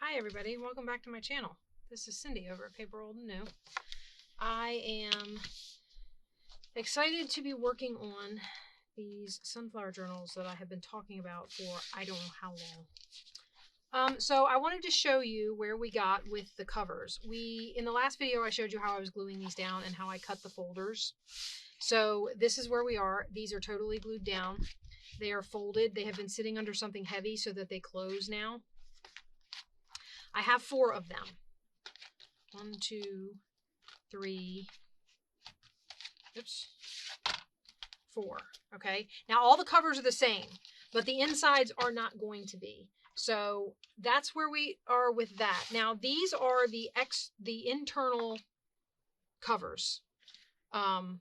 Hi everybody, welcome back to my channel. This is Cindy over at paper.old.new. I am excited to be working on these sunflower journals that I have been talking about for I don't know how long. So I wanted to show you where we got with the covers. In the last video I showed you how I was gluing these down and how I cut the folders. So this is where we are. These are totally glued down. They are folded. They have been sitting under something heavy so that they close now. I have 4 of them. 1, 2, 3, 4. Okay. Now all the covers are the same, but the insides are not going to be. So that's where we are with that. Now these are the internal covers. And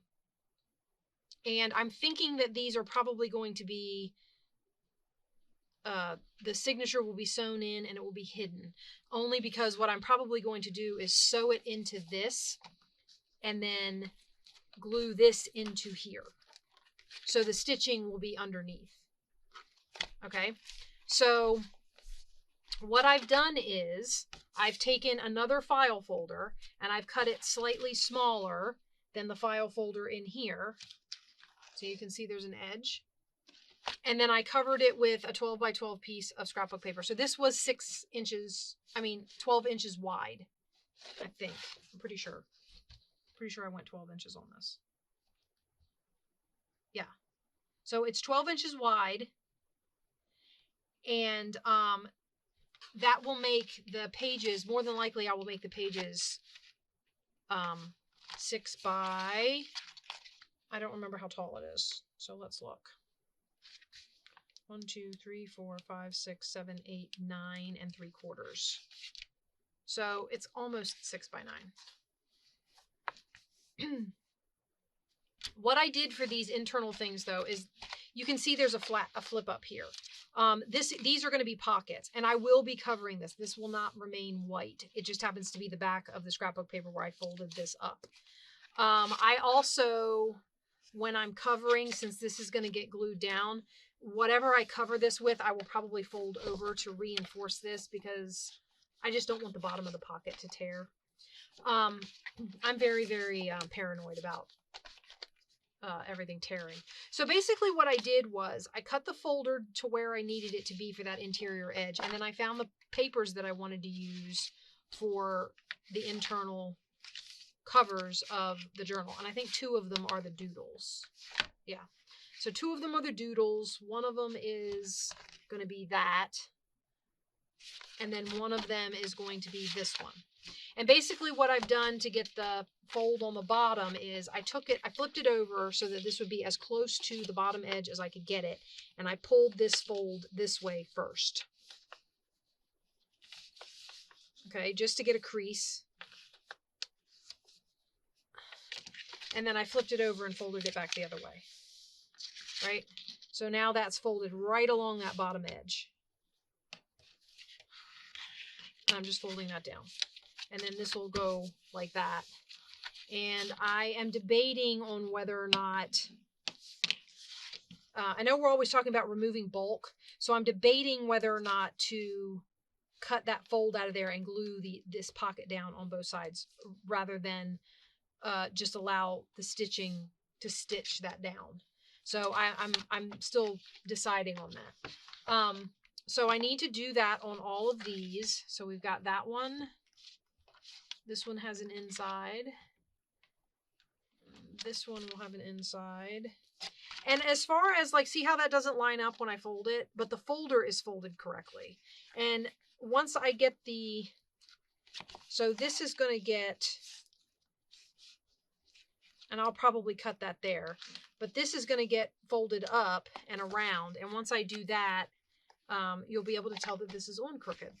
I'm thinking that these are probably going to be the signature will be sewn in and it will be hidden, only because what I'm probably going to do is sew it into this and then glue this into here. So the stitching will be underneath. Okay. So what I've done is I've taken another file folder and I've cut it slightly smaller than the file folder in here. So you can see there's an edge. And then I covered it with a 12 by 12 piece of scrapbook paper. So this was 12 inches wide, I think. I'm pretty sure. Pretty sure I went 12 inches on this. Yeah. So it's 12 inches wide. And that will make the pages, more than likely I will make the pages 6 by, I don't remember how tall it is. So let's look. 1, 2, 3, 4, 5, 6, 7, 8, 9 3/4. So it's almost 6 by 9. What I did for these internal things though is you can see there's a flip up here. These are going to be pockets and I will be covering this. This will not remain white. It just happens to be the back of the scrapbook paper where I folded this up. I also, when I'm covering, since this is going to get glued down, whatever I cover this with, I will probably fold over to reinforce this because I just don't want the bottom of the pocket to tear. I'm very, very paranoid about everything tearing. So basically what I did was I cut the folder to where I needed it to be for that interior edge. And then I found the papers that I wanted to use for the internal covers of the journal. And I think 2 of them are the doodles. Yeah. So 2 of them are the doodles. One of them is going to be that. And then one of them is going to be this one. And basically what I've done to get the fold on the bottom is I flipped it over so that this would be as close to the bottom edge as I could get it. And I pulled this fold this way first. Okay, just to get a crease. And then I flipped it over and folded it back the other way. Right? So now that's folded right along that bottom edge. And I'm just folding that down. And then this will go like that. And I am debating on whether or not, I know we're always talking about removing bulk. So I'm debating whether or not to cut that fold out of there and glue this pocket down on both sides rather than just allow the stitching to stitch that down. So I'm still deciding on that. So I need to do that on all of these. So we've got that one. This one has an inside. This one will have an inside. And as far as like, see how that doesn't line up when I fold it, but the folder is folded correctly. And once I get so this is going to get, and I'll probably cut that there, but this is going to get folded up and around. And once I do that, you'll be able to tell that this is on crooked.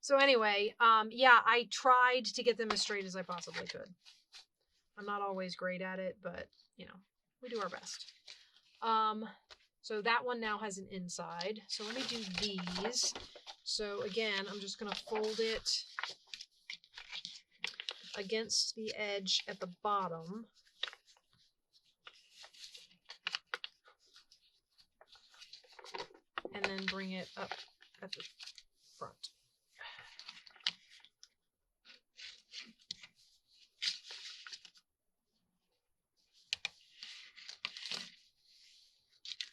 So anyway, yeah, I tried to get them as straight as I possibly could. I'm not always great at it, but you know, we do our best. So that one now has an inside. So let me do these. So again, I'm just going to fold it against the edge at the bottom. And then bring it up at the front.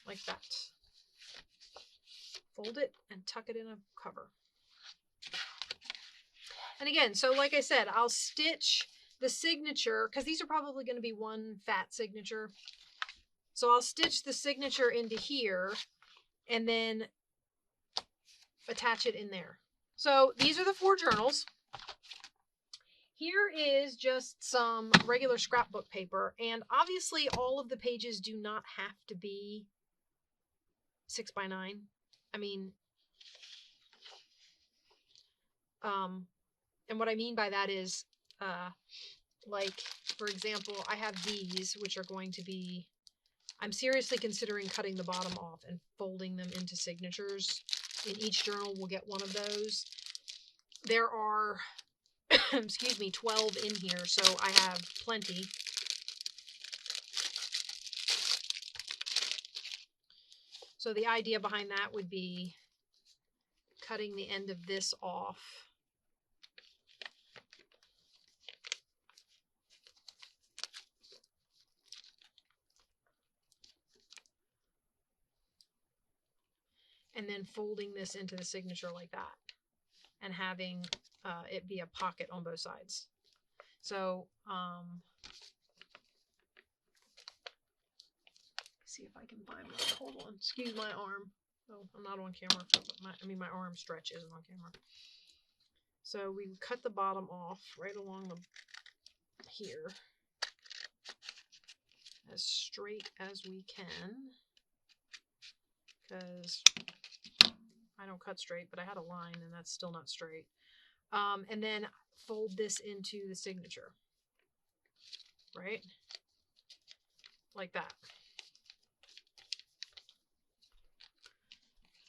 Like that. Fold it and tuck it in a cover. And again, so like I said, I'll stitch the signature, because these are probably going to be one fat signature. So I'll stitch the signature into here and then attach it in there. So these are the 4 journals. Here is just some regular scrapbook paper, and obviously all of the pages do not have to be 6 by 9. I mean, and what I mean by that is, like, for example, I have these, which are going to be, I'm seriously considering cutting the bottom off and folding them into signatures. In each journal, we'll get one of those. There are, excuse me, 12 in here, so I have plenty. So the idea behind that would be cutting the end of this off. And then folding this into the signature like that. And having it be a pocket on both sides. So, see if I can find one. Hold on. Excuse my arm. Oh, I'm not on camera. My arm stretch isn't on camera. So we cut the bottom off right along here. As straight as we can. Because I don't cut straight, but I had a line and that's still not straight. And then fold this into the signature. Right? Like that.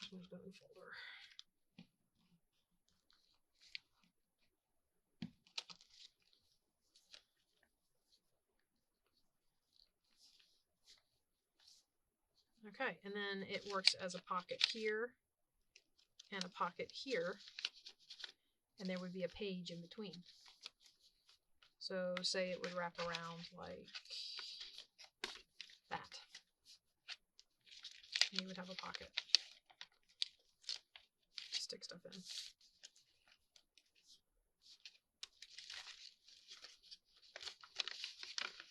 Folder. Okay, and then it works as a pocket here and a pocket here, and there would be a page in between. So say it would wrap around like that. And you would have a pocket. Stick stuff in.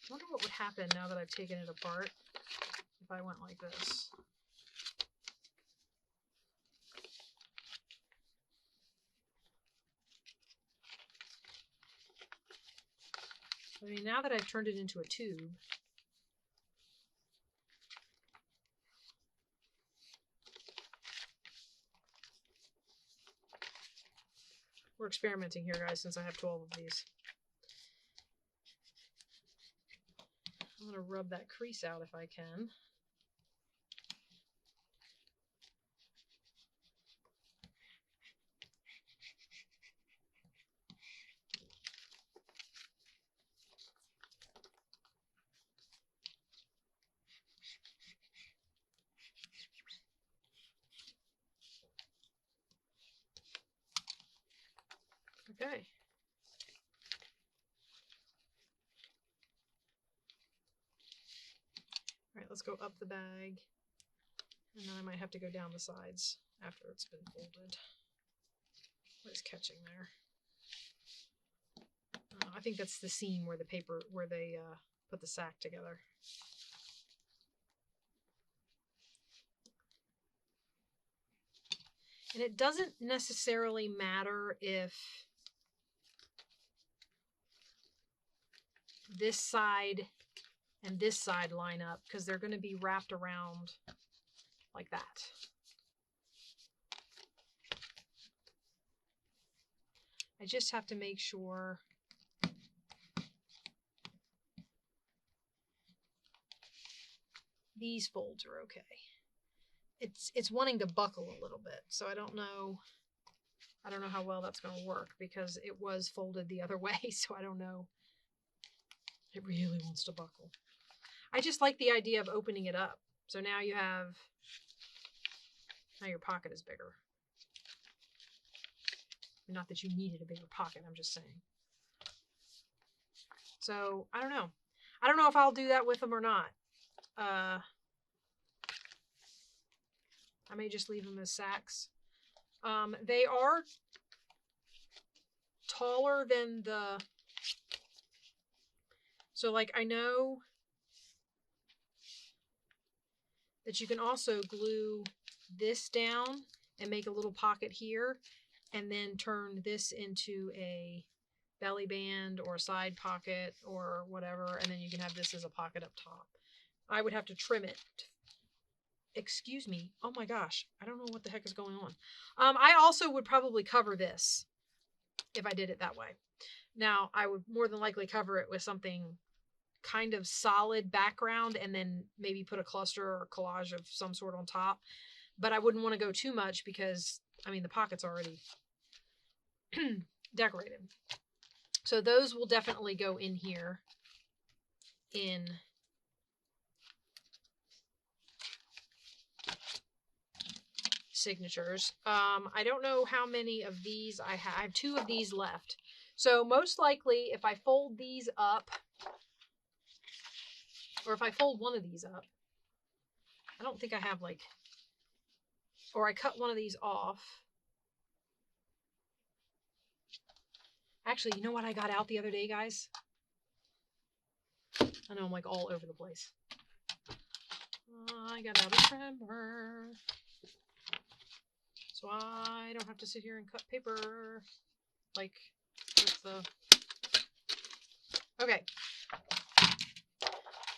I wonder what would happen now that I've taken it apart if I went like this. I mean, now that I've turned it into a tube, we're experimenting here, guys, since I have 12 of these. I'm going to rub that crease out if I can. Okay. All right, let's go up the bag. And then I might have to go down the sides after it's been folded. What is catching there? I think that's the seam where the paper, where they put the sack together. And it doesn't necessarily matter if this side and this side line up, because they're going to be wrapped around like that. I just have to make sure these folds are okay. It's wanting to buckle a little bit, so I don't know how well that's going to work because it was folded the other way, so I don't know. It really wants to buckle. I just like the idea of opening it up. So now you have, now your pocket is bigger. Not that you needed a bigger pocket, I'm just saying. So, I don't know. I don't know if I'll do that with them or not. I may just leave them as sacks. They are taller than the... So, like, I know that you can also glue this down and make a little pocket here, and then turn this into a belly band or a side pocket or whatever, and then you can have this as a pocket up top. I would have to trim it. Excuse me. Oh my gosh. I don't know what the heck is going on. I also would probably cover this if I did it that way. Now, I would more than likely cover it with something kind of solid background and then maybe put a cluster or collage of some sort on top. But I wouldn't want to go too much because, I mean, the pocket's already decorated. So those will definitely go in here in signatures. I don't know how many of these I have. I have 2 of these left. So most likely if I fold these up, or if I fold one of these up, I don't think I have like, or I cut one of these off. Actually, you know what I got out the other day, guys? I know I'm like all over the place. I got out a trimmer, so I don't have to sit here and cut paper like with the... Okay.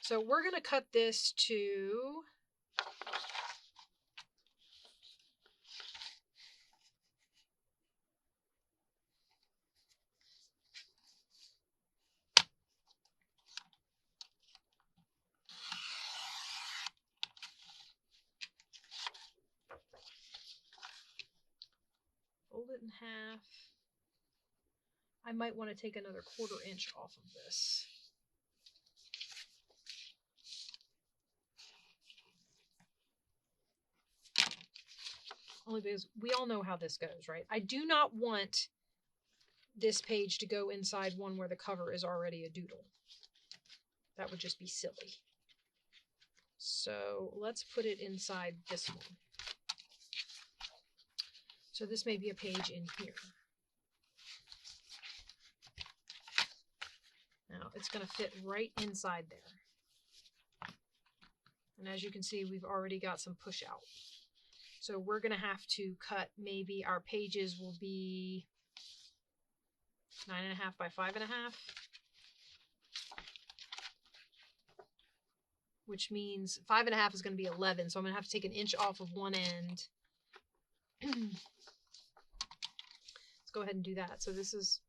So we're going to cut this to... fold it in half. I might want to take another 1/4 inch off of this. Only because we all know how this goes, right? I do not want this page to go inside one where the cover is already a doodle. That would just be silly. So let's put it inside this one. So this may be a page in here. Now it's going to fit right inside there. And as you can see, we've already got some push out. So we're going to have to cut, maybe our pages will be 9.5 by 5.5. Which means 5.5 is going to be 11. So I'm going to have to take 1 inch off of one end. Let's go ahead and do that. So this is...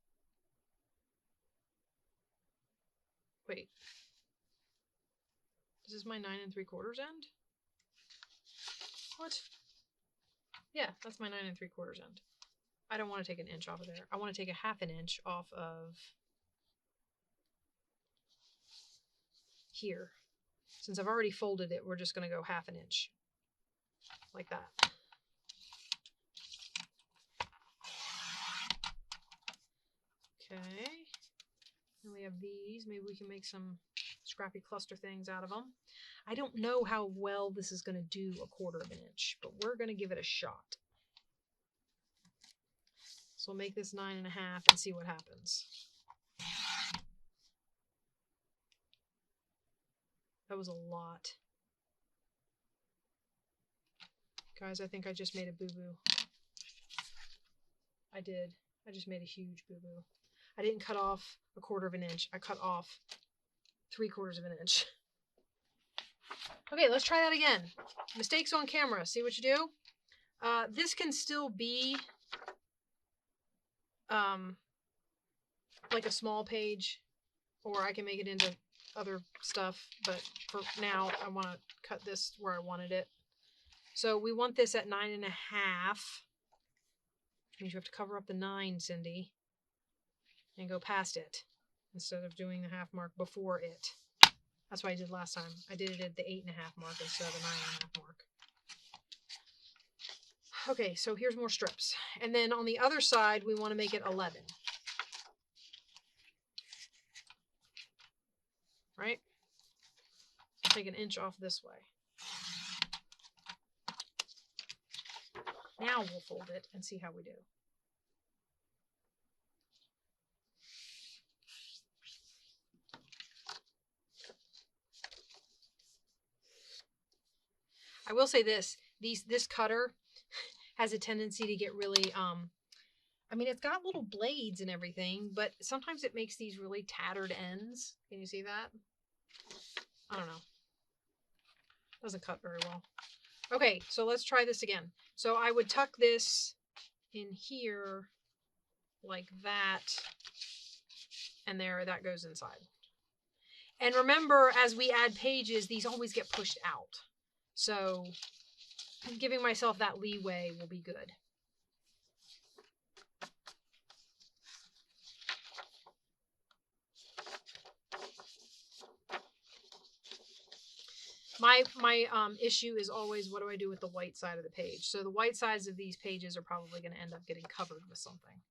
Wait. This is my 9 3/4 end? What? Yeah, that's my 9 3/4 end. I don't want to take 1 inch off of there. I want to take 1/2 inch off of here. Since I've already folded it, we're just going to go 1/2 inch. Like that. Okay. And we have these. Maybe we can make some scrappy cluster things out of them. I don't know how well this is going to do 1/4 inch, but we're going to give it a shot. So we'll make this 9.5 and see what happens. That was a lot. Guys, I think I just made a boo-boo. I did. I just made a huge boo-boo. I didn't cut off 1/4 inch. I cut off 3/4 inch. Okay, let's try that again. Mistakes on camera. See what you do? This can still be like a small page, or I can make it into other stuff, but for now I want to cut this where I wanted it. So we want this at 9.5. Which means you have to cover up the 9, Cindy, and go past it instead of doing the half mark before it. That's what I did last time. I did it at the 8.5 mark instead of the 9.5 mark. Okay, so here's more strips. And then on the other side, we want to make it 11. Right? Take an inch off this way. Now we'll fold it and see how we do. I will say this cutter has a tendency to get really, I mean, it's got little blades and everything, but sometimes it makes these really tattered ends. Can you see that? I don't know. Doesn't cut very well. Okay, so let's try this again. So I would tuck this in here like that, and there, that goes inside. And remember, as we add pages, these always get pushed out. So giving myself that leeway will be good. My issue is always, what do I do with the white side of the page? So the white sides of these pages are probably going to end up getting covered with something.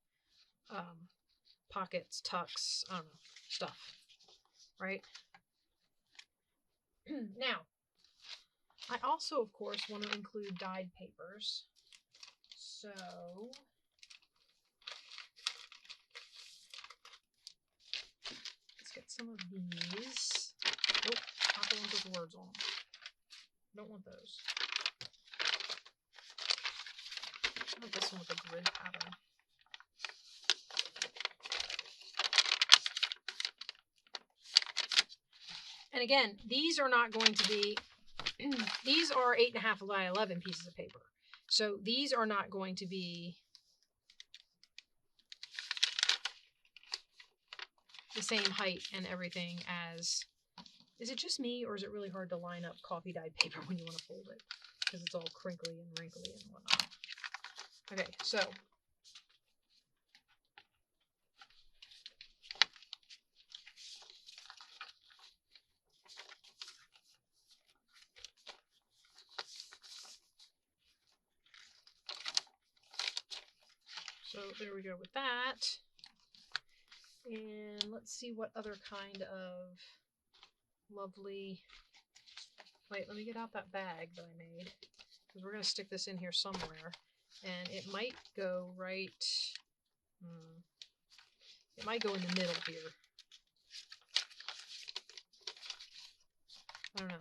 Pockets, tucks, I don't know, stuff, right? Now, I also, of course, want to include dyed papers. So let's get some of these. Oh, not the ones with words on them. Don't want those. I want this one with a grid pattern. And again, these are not going to be, these are 8.5 by 11 pieces of paper. So these are not going to be the same height and everything as, is it just me, or is it really hard to line up coffee dyed paper when you want to fold it? Because it's all crinkly and wrinkly and whatnot. Okay, so there we go with that. And let's see what other kind of lovely, wait, let me get out that bag that I made, because we're going to stick this in here somewhere, and it might go right, it might go in the middle here. I don't know.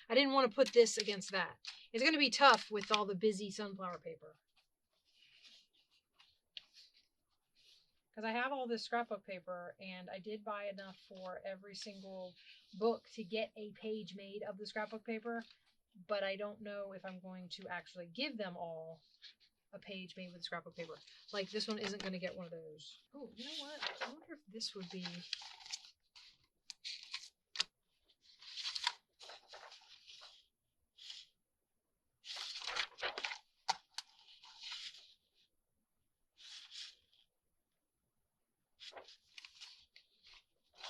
I didn't want to put this against that. It's going to be tough with all the busy sunflower paper. Because I have all this scrapbook paper, and I did buy enough for every single book to get a page made of the scrapbook paper, but I don't know if I'm going to actually give them all a page made with scrapbook paper. Like, this one isn't going to get one of those. Oh, you know what? I wonder if this would be...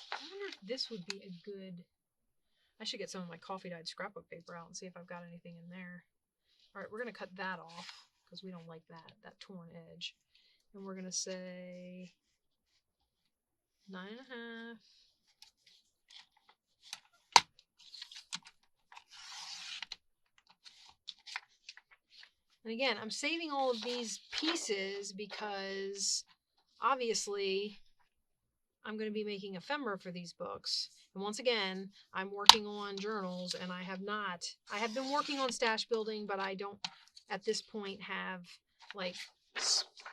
I wonder if this would be a good... I should get some of my coffee dyed scrapbook paper out and see if I've got anything in there. All right, we're going to cut that off because we don't like that torn edge. And we're going to say 9.5. And again, I'm saving all of these pieces because obviously I'm going to be making ephemera for these books. And once again, I'm working on journals, and I have been working on stash building, but I don't at this point have like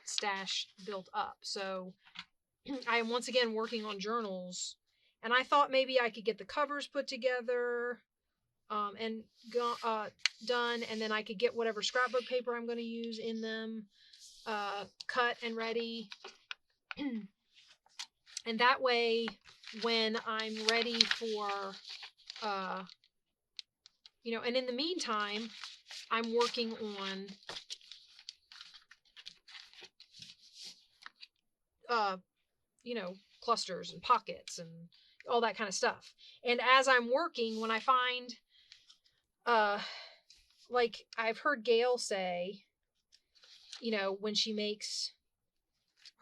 stash built up. So I am once again working on journals, and I thought maybe I could get the covers put together and done, and then I could get whatever scrapbook paper I'm going to use in them cut and ready. And that way, when I'm ready for, and in the meantime, I'm working on, clusters and pockets and all that kind of stuff. And as I'm working, when I find, like I've heard Gail say, you know, when she makes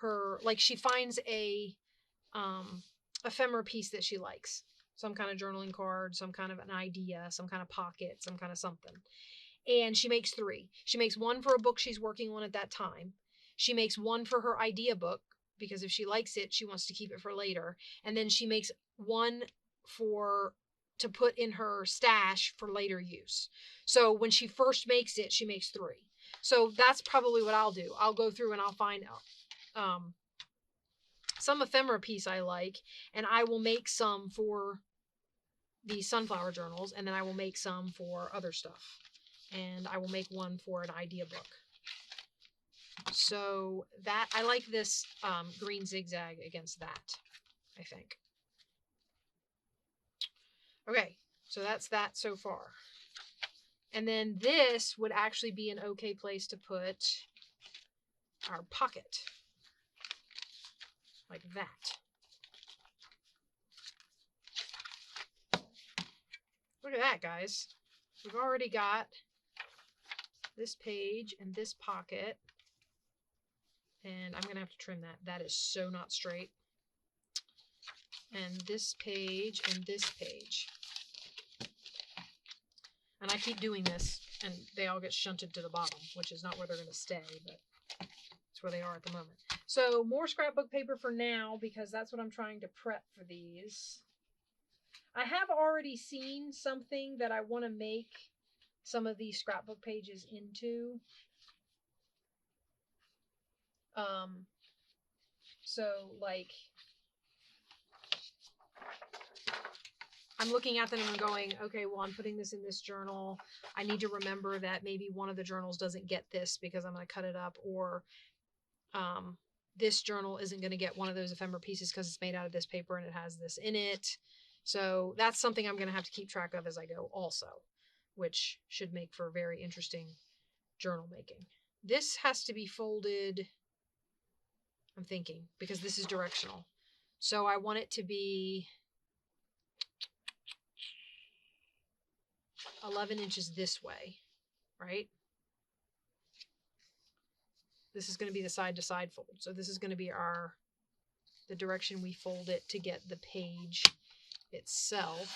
her, like she finds a ephemera piece that she likes, some kind of journaling card, some kind of an idea, some kind of pocket, some kind of something. And she makes 3. She makes one for a book she's working on at that time. She makes one for her idea book, because if she likes it, she wants to keep it for later. And then she makes one to put in her stash for later use. So when she first makes it, she makes 3. So that's probably what I'll do. I'll go through and I'll find some ephemera piece I like, and I will make some for the sunflower journals, and then I will make some for other stuff. And I will make one for an idea book. So that, I like this green zigzag against that, I think. Okay, so that's that so far. And then this would actually be an okay place to put our pocket. Like that. Look at that, guys. We've already got this page and this pocket. And I'm going to have to trim that. That is so not straight. And this page and this page. And I keep doing this, and they all get shunted to the bottom, which is not where they're going to stay, but it's where they are at the moment. So more scrapbook paper for now, because that's what I'm trying to prep for these. I have already seen something that I want to make some of these scrapbook pages into. So like, I'm looking at them and I'm going, okay, well, I'm putting this in this journal. I need to remember that maybe one of the journals doesn't get this because I'm going to cut it up, or this journal isn't going to get one of those ephemera pieces because it's made out of this paper and it has this in it. So that's something I'm going to have to keep track of as I go also, which should make for very interesting journal making. This has to be folded, I'm thinking, because this is directional. So I want it to be 11 inches this way, right? This is going to be the side-to-side fold. So this is going to be the direction we fold it to get the page itself.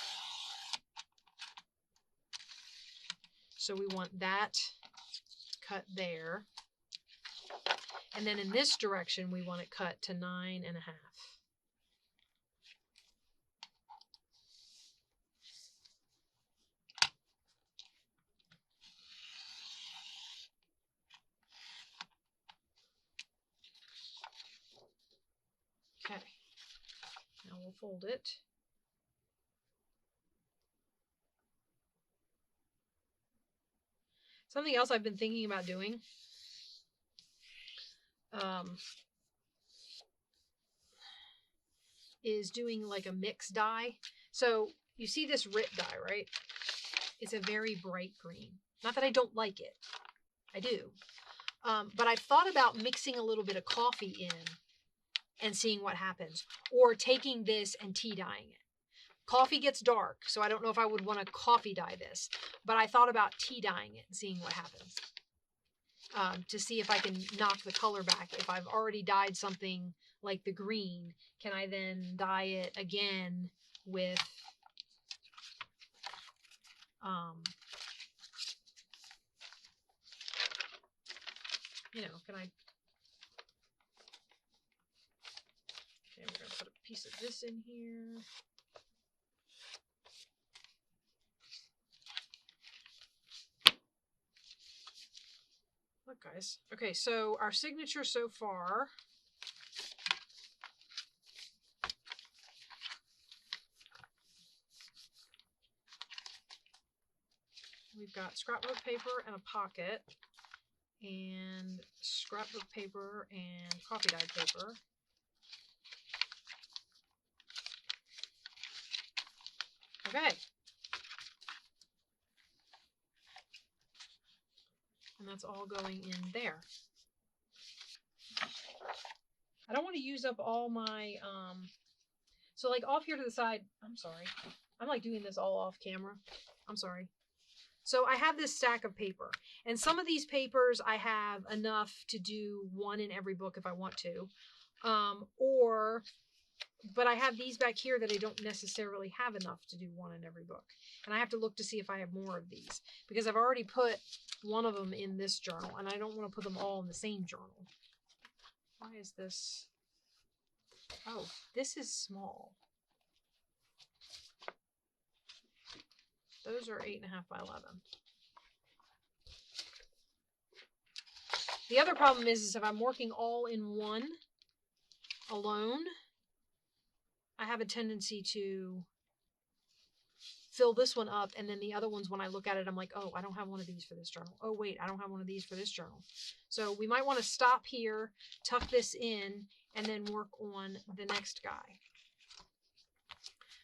So we want that cut there. And then in this direction, we want it cut to 9.5. Okay, now we'll fold it. Something else I've been thinking about doing is doing like a mix dye. So you see this RIT dye, right? It's a very bright green. Not that I don't like it. I do. But I've thought about mixing a little bit of coffee in and seeing what happens. Or taking this and tea dyeing it. Coffee gets dark, so I don't know if I would want to coffee dye this. But I thought about tea dyeing it and seeing what happens. To see if I can knock the color back. If I've already dyed something like the green, can I then dye it again with you know, can I, okay, we're going to put a piece of this in here. Look, guys. Okay, so our signature so far. We've got scrapbook paper and a pocket, and scrapbook paper and coffee dyed paper. Okay. And that's all going in there. I don't want to use up all my, so like off here to the side, I'm sorry. I'm like doing this all off camera. I'm sorry. So I have this stack of paper, and some of these papers I have enough to do one in every book if I want to. But I have these back here that I don't necessarily have enough to do one in every book. And I have to look to see if I have more of these, because I've already put one of them in this journal, and I don't want to put them all in the same journal. Why is this? Oh, this is small. Those are 8.5 by 11. The other problem is if I'm working all in one alone, I have a tendency to fill this one up, and then the other ones, when I look at it, I'm like, oh, I don't have one of these for this journal. Oh, wait, I don't have one of these for this journal. So we might want to stop here, tuck this in, and then work on the next guy.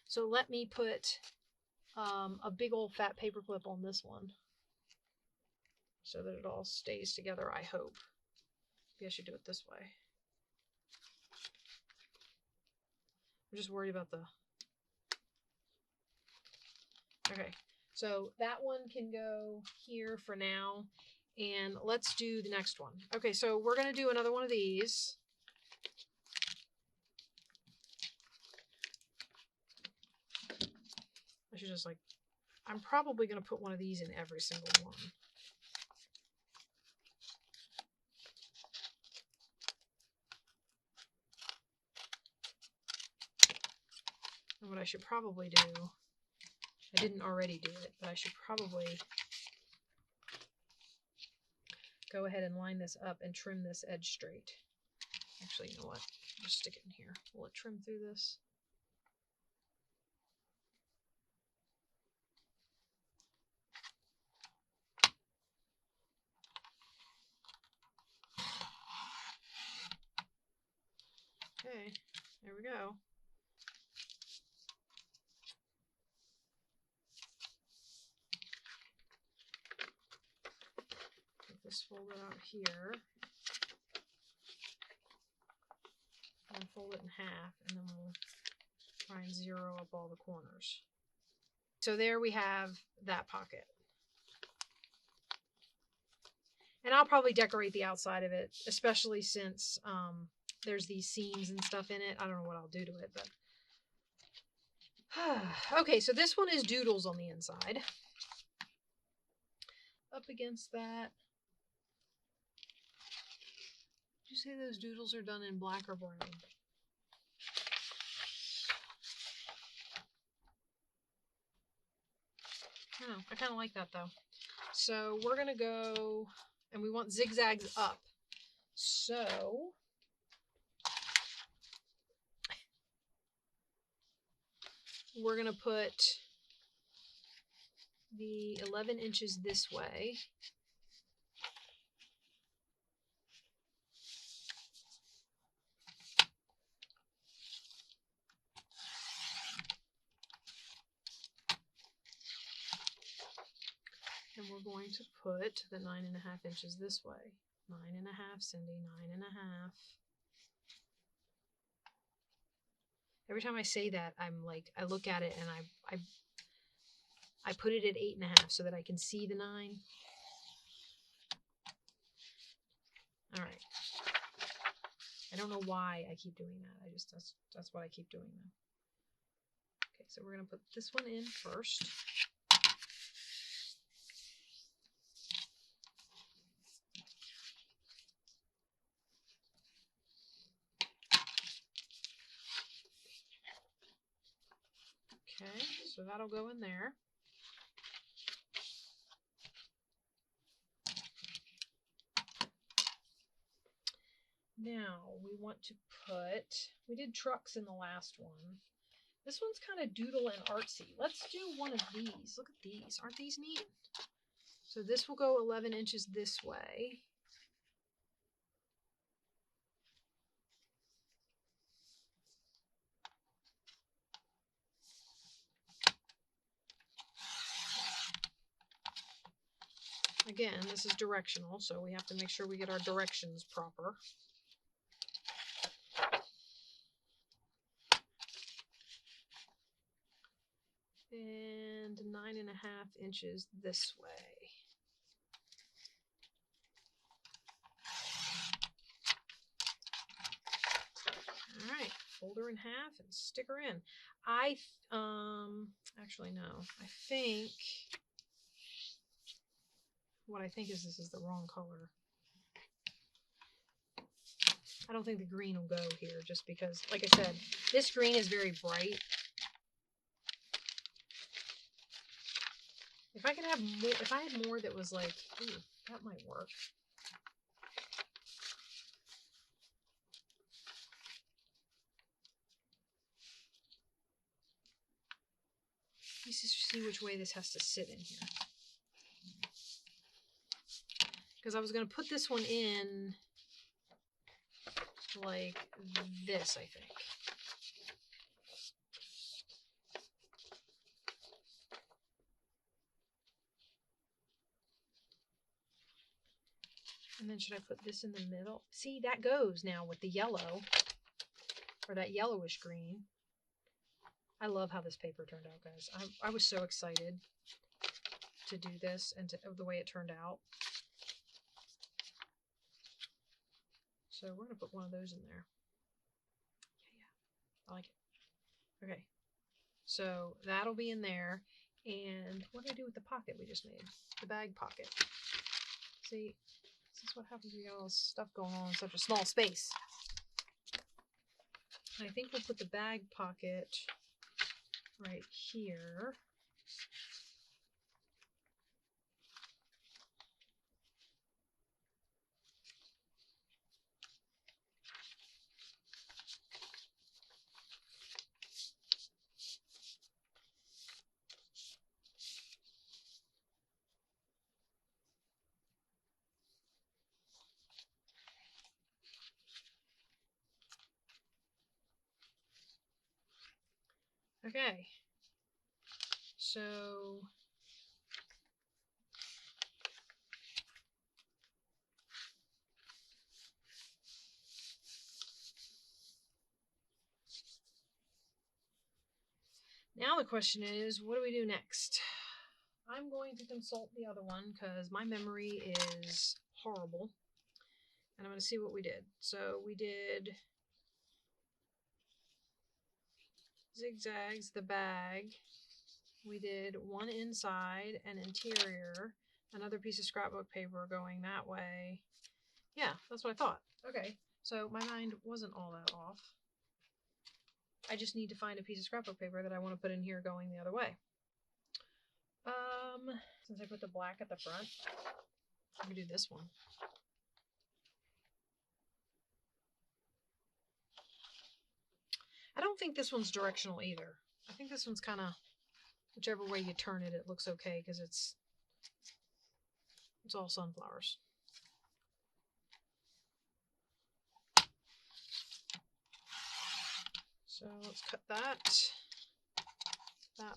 So let me put a big old fat paper clip on this one so that it all stays together, I hope. Maybe I should do it this way. I'm just worried about the... Okay, so that one can go here for now, and let's do the next one. Okay, so we're going to do another one of these. I should just I'm probably going to put one of these in every single one. And what I should probably do, I didn't already do it, but I should probably go ahead and line this up and trim this edge straight. Actually, you know what? I'll just stick it in here. Will it trim through this? Okay, there we go. Put this folded out here. And fold it in half, and then we'll try and zero up all the corners. So there we have that pocket. And I'll probably decorate the outside of it, especially since there's these seams and stuff in it. I don't know what I'll do to it, but... Okay, so this one is doodles on the inside. Up against that. Did you say those doodles are done in black or brown? I don't know. I kind of like that, though. So we're going to go... And we want zigzags up. So... we're going to put the 11 inches this way. And we're going to put the 9.5 inches this way. 9.5, Cindy, 9.5. Every time I say that, I'm like, I look at it and I put it at 8.5 so that I can see the 9. All right. I don't know why I keep doing that. That's what I keep doing now. Okay, so we're gonna put this one in first. Okay, so that'll go in there. Now we want to put, we did trucks in the last one. This one's kind of doodle and artsy. Let's do one of these. Look at these. Aren't these neat? So this will go 11 inches this way. Again, this is directional, so we have to make sure we get our directions proper. And 9.5 inches this way. All right, fold her in half and stick her in. Actually no, what I think is this is the wrong color. I don't think the green will go here just because, like I said, this green is very bright. If I could have more, if I had more that was like, ooh, that might work. Let's just see which way this has to sit in here. Because I was going to put this one in like this, I think. And then should I put this in the middle? See, that goes now with the yellow, or that yellowish green. I love how this paper turned out, guys. I was so excited to do this and the way it turned out. So we're going to put one of those in there. Yeah, I like it. Okay, so that'll be in there. And what do I do with the pocket we just made? The bag pocket. See, this is what happens when you got all this stuff going on in such a small space. And I think we'll put the bag pocket right here. Okay, so now the question is, what do we do next? I'm going to consult the other one because my memory is horrible. And I'm going to see what we did. So we did zigzags, the bag. We did one inside and interior, another piece of scrapbook paper going that way. Yeah, that's what I thought. Okay, so my mind wasn't all that off. I just need to find a piece of scrapbook paper that I want to put in here going the other way. Since I put the black at the front, I'm going to do this one. I don't think this one's directional either. I think this one's kind of, whichever way you turn it, it looks okay because it's all sunflowers. So let's cut that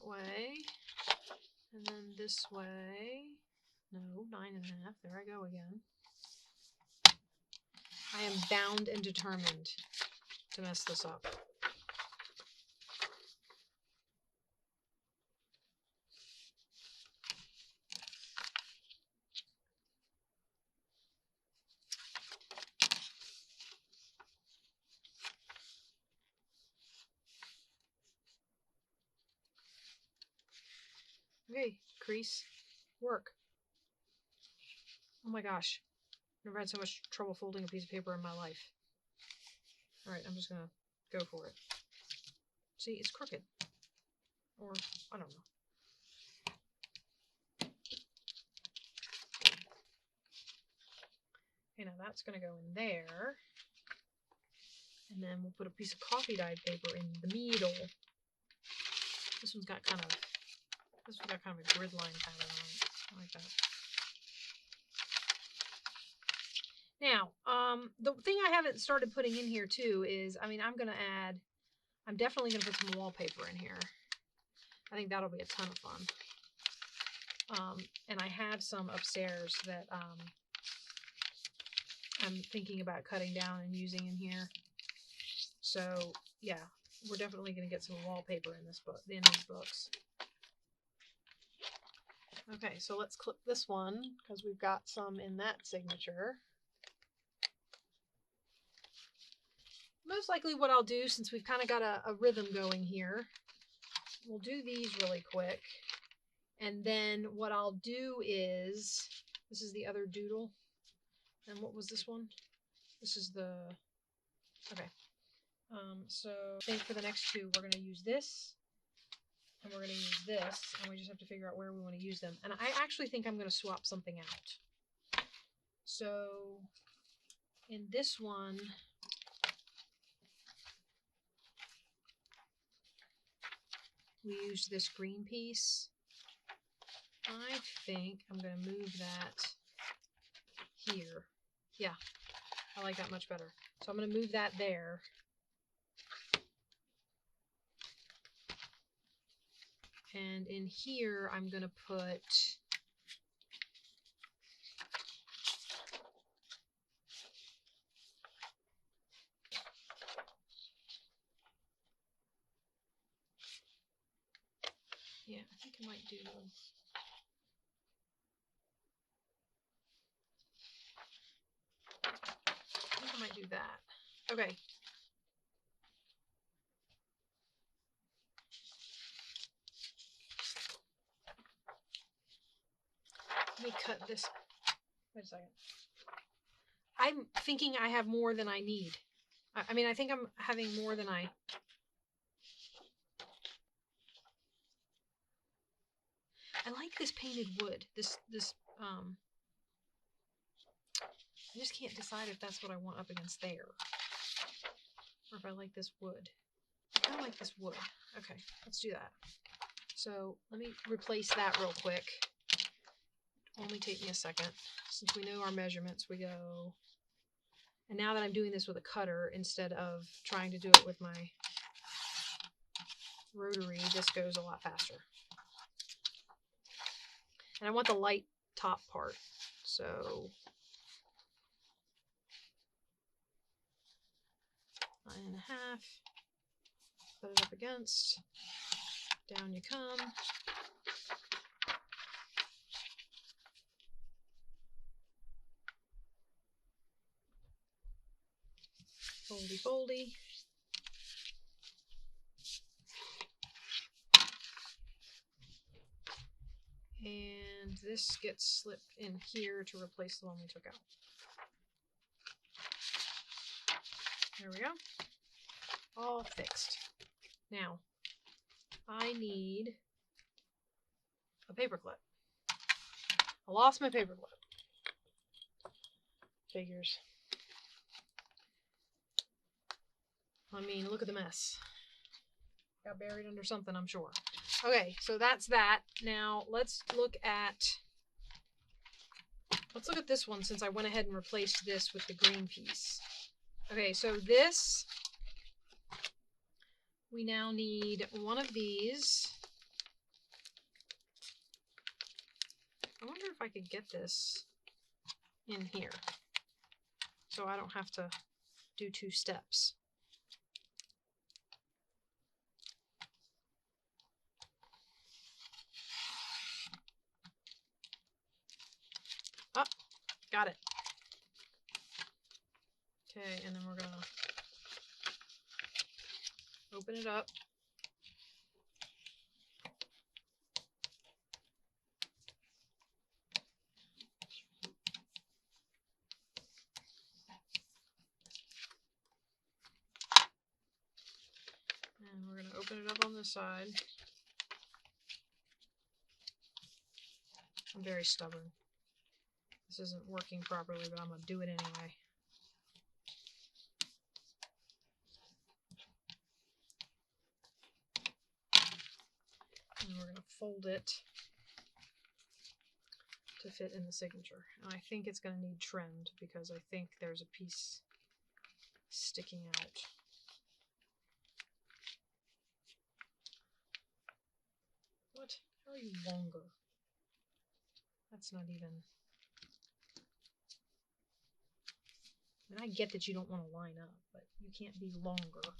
way, and then this way. No, 9.5. There I go again. I am bound and determined to mess this up. Okay, crease, work. Oh my gosh, never had so much trouble folding a piece of paper in my life. All right, I'm just gonna go for it. See, it's crooked, or I don't know. Okay, now that's gonna go in there, and then we'll put a piece of coffee dyed paper in the middle. This one's got kind of a grid line pattern on it. I like that. Now, the thing I haven't started putting in here too is, I'm definitely going to put some wallpaper in here. I think that'll be a ton of fun. And I have some upstairs that I'm thinking about cutting down and using in here. So yeah, we're definitely going to get some wallpaper in this book, in these books. Okay, so let's clip this one because we've got some in that signature. Most likely what I'll do, since we've kind of got a rhythm going here, we'll do these really quick. And then what I'll do is, this is the other doodle. And what was this one? This is the, okay. So I think for the next two, we're going to use this. And we're going to use this. And we just have to figure out where we want to use them. And I actually think I'm going to swap something out. So in this one, we used this green piece. I think I'm going to move that here. Yeah, I like that much better. So I'm going to move that there. And in here, I'm going to put yeah, I think I might do that. Okay. Let me cut this. Wait a second. I'm thinking I have more than I need. I mean, I think I'm having more than I... I like this painted wood. I just can't decide if that's what I want up against there. Or if I like this wood. I kind of like this wood. Okay, let's do that. So let me replace that real quick. Only take me a second. Since we know our measurements, we go... And now that I'm doing this with a cutter instead of trying to do it with my rotary, this goes a lot faster. And I want the light top part. So 9.5. Put it up against. Down you come. Foldy, foldy. And this gets slipped in here to replace the one we took out. There we go. All fixed. Now, I need a paper clip. I lost my paper clip. Figures. I mean, look at the mess. Got buried under something, I'm sure. Okay, so that's that. Now, let's look at this one since I went ahead and replaced this with the green piece. Okay, so this, we now need one of these. I wonder if I could get this in here so I don't have to do 2 steps. Oh, got it. Okay, and then we're gonna open it up. And we're gonna open it up on this side. I'm very stubborn. This isn't working properly, but I'm gonna do it anyway. And we're going to fold it to fit in the signature. And I think it's going to need trimmed because I think there's a piece sticking out. What? How are you longer? That's not even... I mean, I get that you don't want to line up, but you can't be longer.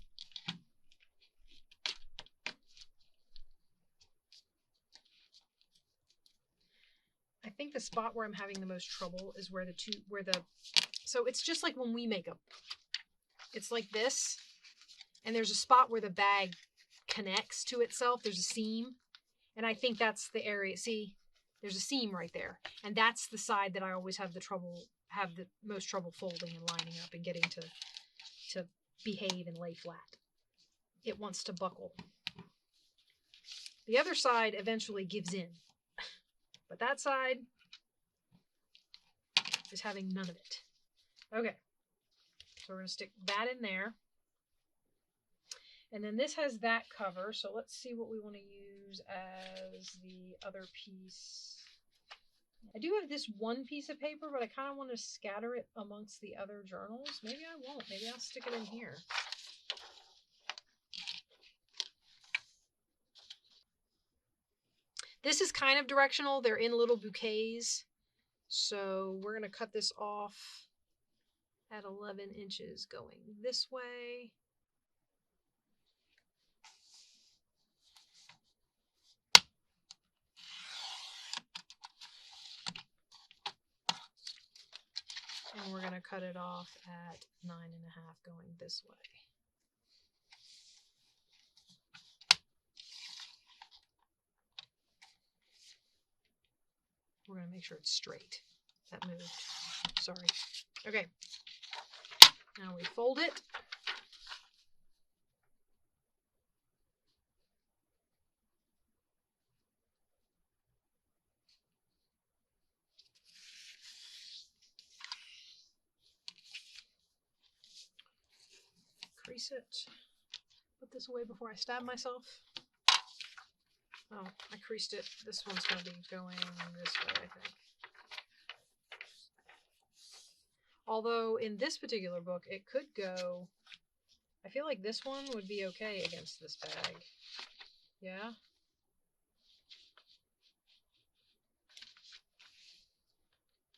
the spot where I'm having the most trouble is where so it's just like when we make them. It's like this, and there's a spot where the bag connects to itself. There's a seam, and I think that's the area. See, there's a seam right there, and that's the side that I always have the most trouble folding and lining up and getting to behave and lay flat. It wants to buckle. The other side eventually gives in, but that side is having none of it. Okay, so we're going to stick that in there. And then this has that cover, so let's see what we want to use as the other piece. I do have this one piece of paper, but I kind of want to scatter it amongst the other journals. Maybe I won't. Maybe I'll stick it in here. This is kind of directional. They're in little bouquets. So we're going to cut this off at 11 inches going this way. And we're going to cut it off at 9.5 going this way. We're going to make sure it's straight. That moved. Sorry. Okay. Now we fold it. Crease it. Put this away before I stab myself. Oh, I creased it. This one's going to be going this way, I think. Although in this particular book, it could go... I feel like this one would be okay against this bag. Yeah?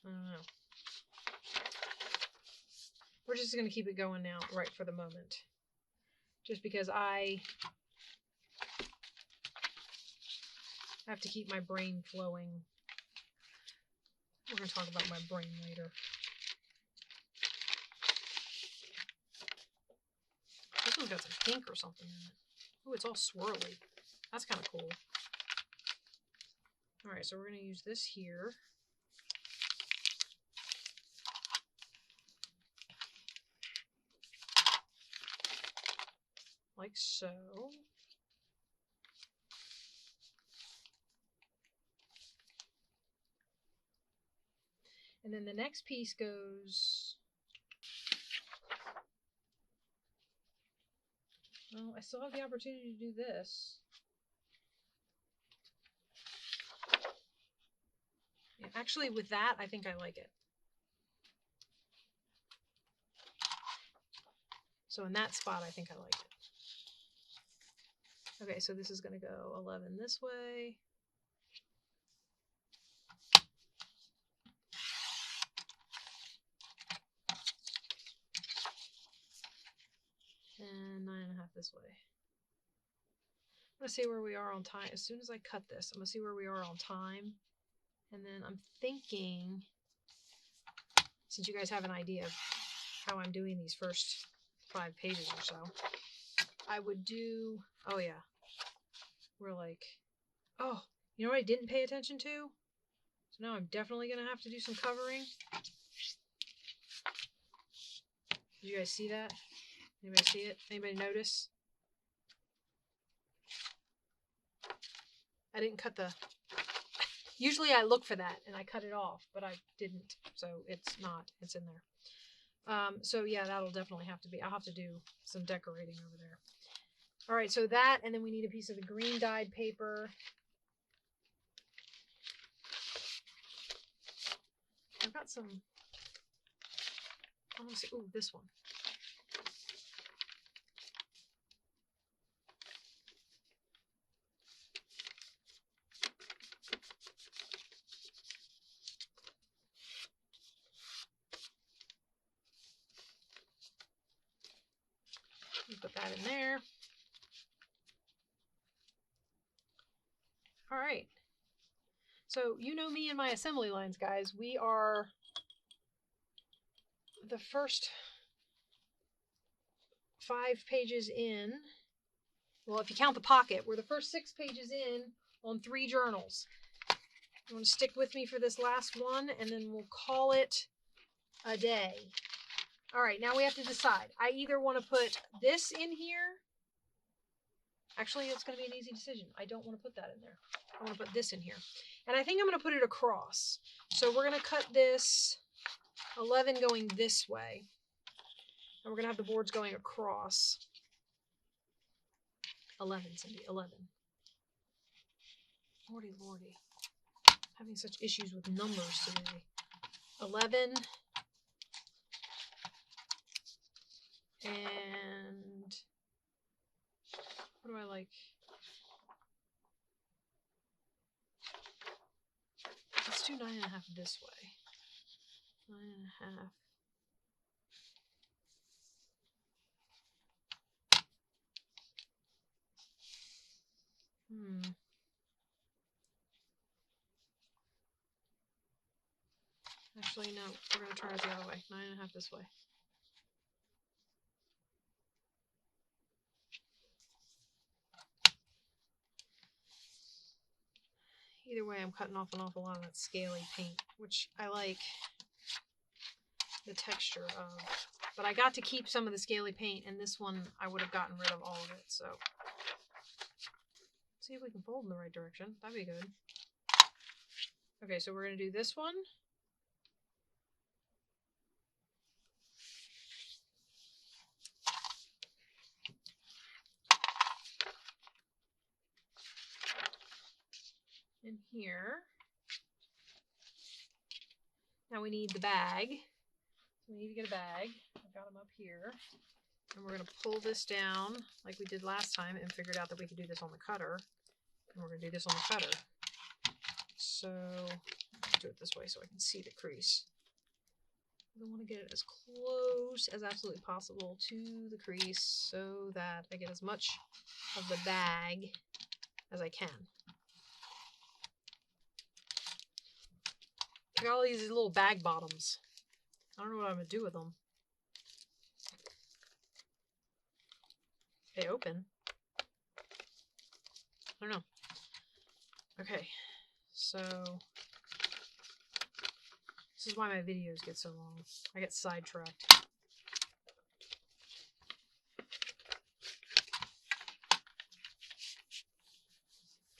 I don't know. We're just going to keep it going now, right for the moment. Just because I have to keep my brain flowing. We're going to talk about my brain later. This one's got some pink or something in it. Oh, it's all swirly. That's kind of cool. Alright, so we're going to use this here. Like so. And then the next piece goes... Oh, I still have the opportunity to do this. Yeah, actually, with that, I think I like it. So in that spot, I think I like it. Okay, so this is going to go 11 this way. And 9.5 this way. I'm going to see where we are on time. As soon as I cut this, I'm going to see where we are on time. And then I'm thinking, since you guys have an idea of how I'm doing these first 5 pages or so, I would do, oh yeah, we're like, oh, you know what I didn't pay attention to? So now I'm definitely going to have to do some covering. Did you guys see that? Anybody see it? Anybody notice? I didn't cut the... Usually I look for that and I cut it off, but I didn't. So it's not. It's in there. So yeah, that'll definitely have to be... I'll have to do some decorating over there. All right, so that, and then we need a piece of the green dyed paper. I've got some... I want to see... Ooh, this one. Put that in there. All right. So you know me and my assembly lines, guys. We are the first 5 pages in. Well, if you count the pocket, we're the first 6 pages in on 3 journals. You want to stick with me for this last one, and then we'll call it a day. All right, now we have to decide. I either want to put this in here. Actually, it's going to be an easy decision. I don't want to put that in there. I want to put this in here. And I think I'm going to put it across. So we're going to cut this 11 going this way. And we're going to have the boards going across. 11, Cindy, 11. Lordy, lordy. Having such issues with numbers today. 11. And what do I like? Let's do 9.5 this way. 9.5. Actually, no. We're going to try it the other way. 9.5 this way. Either way, I'm cutting off an awful lot of that scaly paint, which I like the texture of. But I got to keep some of the scaly paint, and this one I would have gotten rid of all of it, so. See if we can fold in the right direction. That'd be good. Okay, so we're going to do this one. In here. Now we need the bag. We need to get a bag. I've got them up here. And we're going to pull this down like we did last time and figured out that we could do this on the cutter. And we're going to do this on the cutter. So, let's do it this way so I can see the crease. I want to get it as close as absolutely possible to the crease so that I get as much of the bag as I can. I got all these little bag bottoms. I don't know what I'm going to do with them. They open. I don't know. Okay, so this is why my videos get so long. I get sidetracked.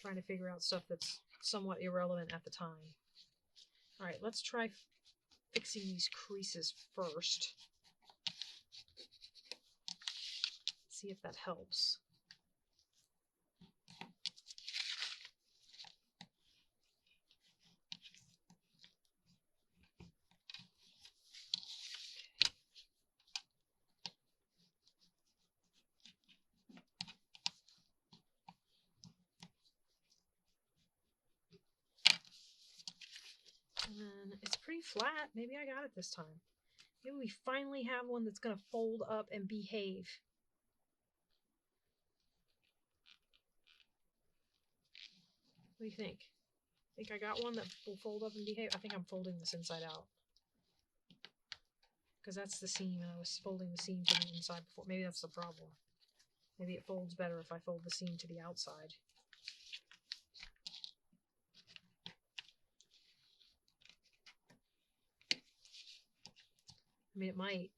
Trying to figure out stuff that's somewhat irrelevant at the time. All right, let's try fixing these creases first. See if that helps. And it's pretty flat. Maybe I got it this time. Maybe we finally have one that's going to fold up and behave. What do you think? Think I got one that will fold up and behave? I think I'm folding this inside out. Because that's the seam, and I was folding the seam to the inside before. Maybe that's the problem. Maybe it folds better if I fold the seam to the outside. I mean, it might.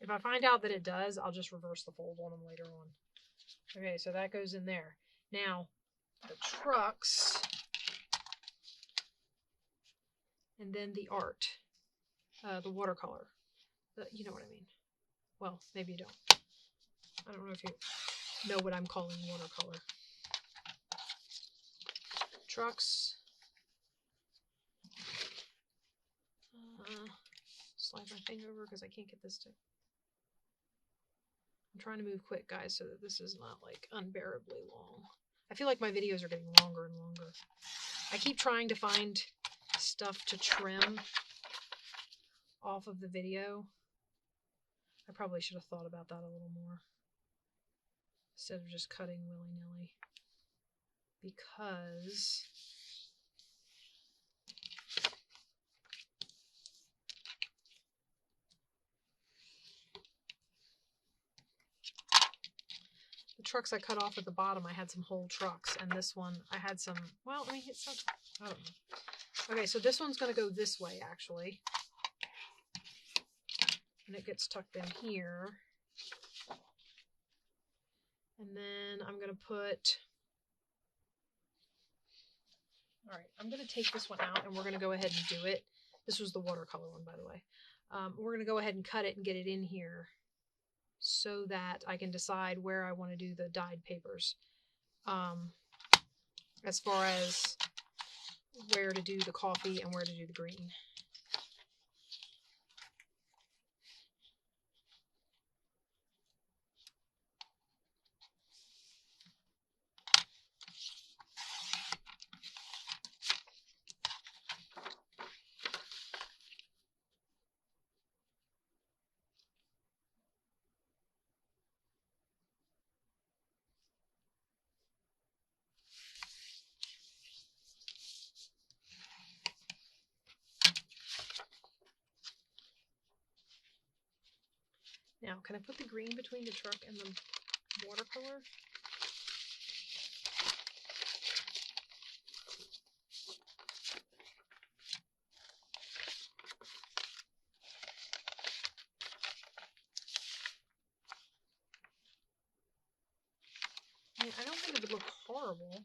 If I find out that it does, I'll just reverse the fold on them later on. Okay, so that goes in there. Now, the trucks, and then the art, the watercolor. You know what I mean. Well, maybe you don't. I don't know if you know what I'm calling watercolor. Trucks. Slide my finger over because I can't get this to. I'm trying to move quick, guys, so that this is not like unbearably long. I feel like my videos are getting longer and longer. I keep trying to find stuff to trim off of the video. I probably should have thought about that a little more instead of just cutting willy-nilly. because the trucks I cut off at the bottom, I had some whole trucks, and this one I had some, well, I mean, it's not, I don't know. Okay, so this one's going to go this way, actually. And it gets tucked in here. And then I'm going to put, all right, I'm going to take this one out, and we're going to go ahead and do it. This was the watercolor one, by the way. We're going to go ahead and cut it and get it in here, so that I can decide where I want to do the dyed papers. As far as where to do the coffee and where to do the green. Now, can I put the green between the truck and the watercolor? I mean, I don't think it would look horrible.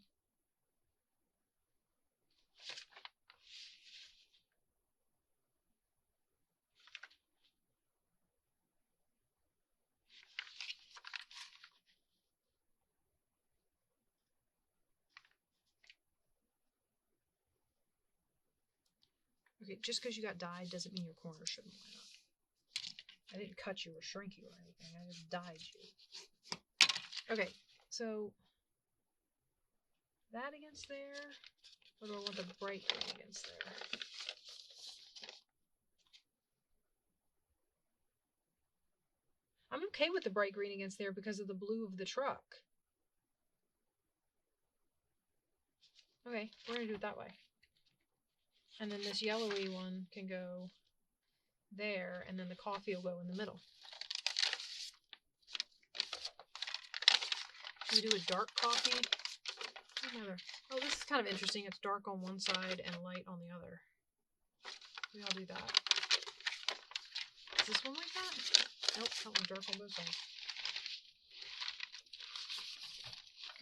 Okay, just because you got dyed doesn't mean your corners shouldn't line up. I didn't cut you or shrink you or anything. I just dyed you. Okay, so that against there, or do I want the bright green against there? I'm okay with the bright green against there because of the blue of the truck. Okay, we're going to do it that way. And then this yellowy one can go there, and then the coffee will go in the middle. Can we do a dark coffee? Oh, this is kind of interesting. It's dark on one side and light on the other. Maybe I'll do that. Is this one like that? Nope, that one's dark on both sides.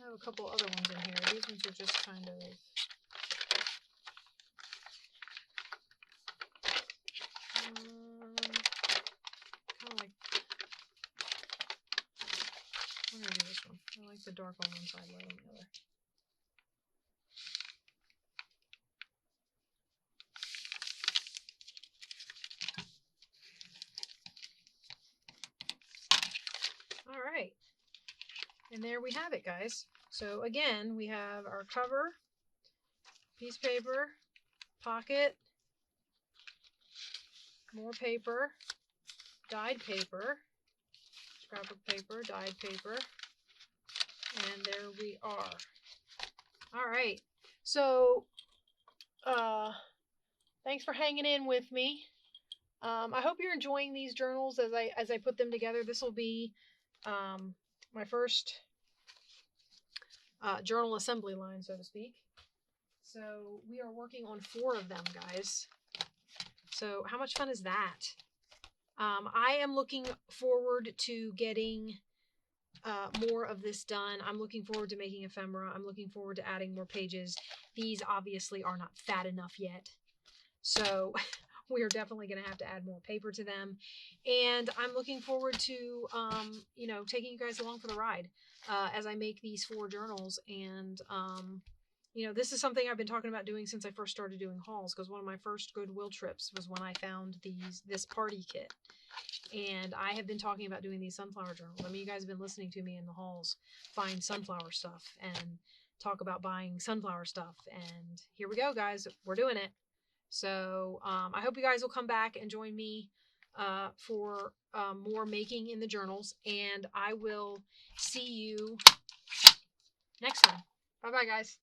I have a couple other ones in here. These ones are just kind of... kind of like... I'm going to do this one. I like the dark on one side, light on the other. All right. And there we have it, guys. So again, we have our cover, piece of paper, pocket, more paper, dyed paper, scrapbook paper, dyed paper, and there we are. All right. So, thanks for hanging in with me. I hope you're enjoying these journals as I put them together. This will be my first journal assembly line, so to speak. So we are working on 4 of them, guys. So how much fun is that? I am looking forward to getting more of this done. I'm looking forward to making ephemera. I'm looking forward to adding more pages. These obviously are not fat enough yet. So we're definitely going to have to add more paper to them. And I'm looking forward to, you know, taking you guys along for the ride as I make these 4 journals. And, you know, this is something I've been talking about doing since I first started doing hauls, because one of my first Goodwill trips was when I found this party kit. And I have been talking about doing these sunflower journals. I mean, you guys have been listening to me in the hauls find sunflower stuff and talk about buying sunflower stuff. And here we go, guys. We're doing it. So I hope you guys will come back and join me for more making in the journals. And I will see you next time. Bye-bye, guys.